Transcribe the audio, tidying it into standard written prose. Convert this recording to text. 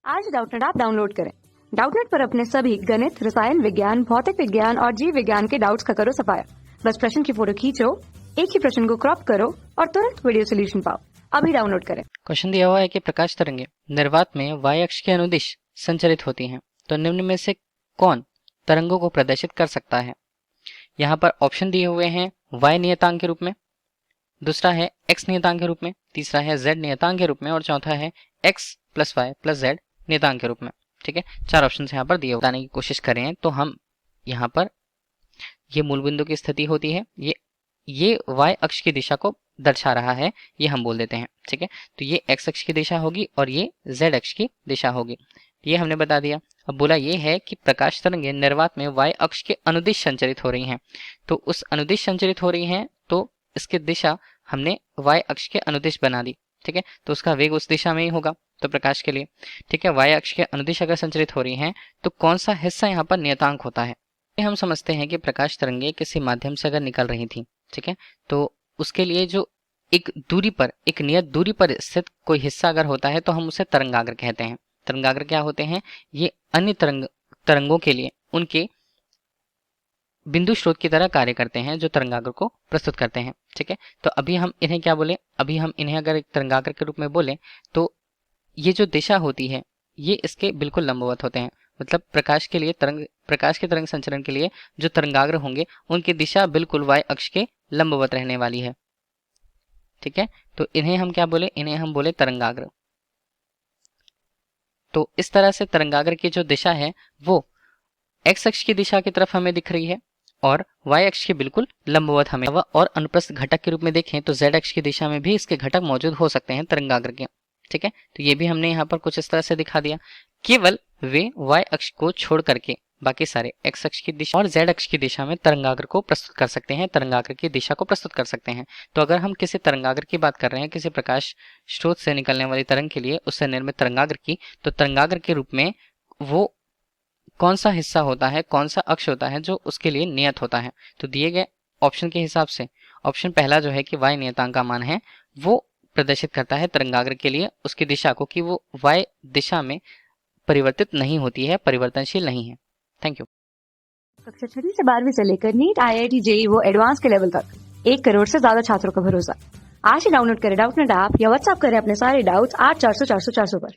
आज Doubtnut app download करें। Doubtnut पर अपने सभी गणित, रसायन विज्ञान, भौतिक विज्ञान और जीव विज्ञान के डाउट्स का करो सफाया। बस प्रश्न की फोटो खींचो, एक ही प्रश्न को क्रॉप करो और तुरंत वीडियो सोल्यूशन पाओ। अभी डाउनलोड करें। क्वेश्चन दिया हुआ है कि प्रकाश तरंगे निर्वात में y अक्ष के अनुदिश संचरित होती हैं, तो निम्न में से कौन तरंगों को प्रदर्शित कर सकता है। यहाँ पर ऑप्शन दिए हुए हैं y नियतांक के रूप में, दूसरा है x नियतांक के रूप में, तीसरा है z नियतांक के रूप में और चौथा है x plus y plus z नियतांक के रूप में। ठीक है, चार ऑप्शन यहाँ पर दिए बताने की कोशिश करें तो हम यहाँ पर ये मूल बिंदु की स्थिति होती है, ये y अक्ष की दिशा को दर्शा रहा है, ये हम बोल देते हैं। ठीक है, तो ये x अक्ष की दिशा होगी और ये z अक्ष की दिशा होगी, ये हमने बता दिया। अब बोला ये है कि प्रकाश तरंगें निर्वात में y अक्ष के अनुदिश संचरित हो रही हैं, तो उस अनुदिश संचरित हो रही हैं तो इसकी दिशा हमने y अक्ष के अनुदिश बना दी। ठीक है, तो उसका वेग उस दिशा में ही होगा तो प्रकाश के लिए। ठीक है, y अक्ष के अनुदिश अगर संचरित हो रही हैं तो कौन सा हिस्सा यहाँ पर नियतांक होता है। हम समझते हैं कि प्रकाश तरंगें किसी माध्यम से अगर निकल रही थी, ठीक है, तो उसके लिए जो एक दूरी पर, एक नियत दूरी पर स्थित कोई हिस्सा अगर होता है तो हम उसे तरंगाग्र कहते हैं। तरंगाग्र क्या होते हैं, ये अन्य तरंगों के लिए उनके बिंदु स्रोत की तरह कार्य करते हैं जो तरंगाग्र को प्रस्तुत करते हैं। ठीक है, तो अभी हम इन्हें क्या बोले, अभी हम इन्हें अगर एक तरंगाग्र के रूप में बोले तो ये जो दिशा होती है ये इसके बिल्कुल लंबवत होते हैं। मतलब प्रकाश के लिए प्रकाश के तरंग संचरण के लिए जो तरंगाग्र होंगे उनकी दिशा बिल्कुल y अक्ष के लंबवत रहने वाली है। ठीक है, तो इन्हें हम क्या बोले, इन्हें हम बोले तरंगाग्र। तो इस तरह से तरंगाग्र की जो दिशा है वो x अक्ष की दिशा की तरफ हमें दिख रही है और y अक्ष के बिल्कुल लंबवत हमें, और अनुप्रस्थ घटक के रूप में देखें तो z अक्ष की दिशा में भी इसके घटक मौजूद हो सकते हैं तरंगाग्र के। ठीक है, तो ये भी हमने यहाँ पर कुछ इस तरह से दिखा दिया। केवल वे y अक्ष को छोड़ करके बाकी सारे x अक्ष की दिशा और z अक्ष की दिशा में तरंगाग्र को प्रस्तुत कर सकते हैं, तरंगाग्र की दिशा को प्रस्तुत कर सकते हैं। तो अगर हम किसी तरंगाग्र की बात कर रहे हैं, किसी प्रकाश स्रोत से निकलने वाली तरंग के लिए, उससे निर्मित तरंगाग्र की, तो तरंगाग्र के रूप में वो कौन सा हिस्सा होता है, कौन सा अक्ष होता है जो उसके लिए नियत होता है। तो दिए गए ऑप्शन के हिसाब से ऑप्शन पहला जो है कि y नियतांक का मान है वो प्रदर्शित करता है तरंगाग्र के लिए उसकी दिशा को, कि वो y दिशा में परिवर्तित नहीं होती है, परिवर्तनशील नहीं है। Thank you. कक्षा 6 से 12वीं से लेकर नीट, IIT, JEE वो एडवांस के लेवल तक 1 करोड़ से ज्यादा छात्रों का भरोसा। आज ही डाउनलोड करें डाउटनेट ऐप या व्हाट्सएप करें अपने सारे डाउट्स 8400 400 400 पर।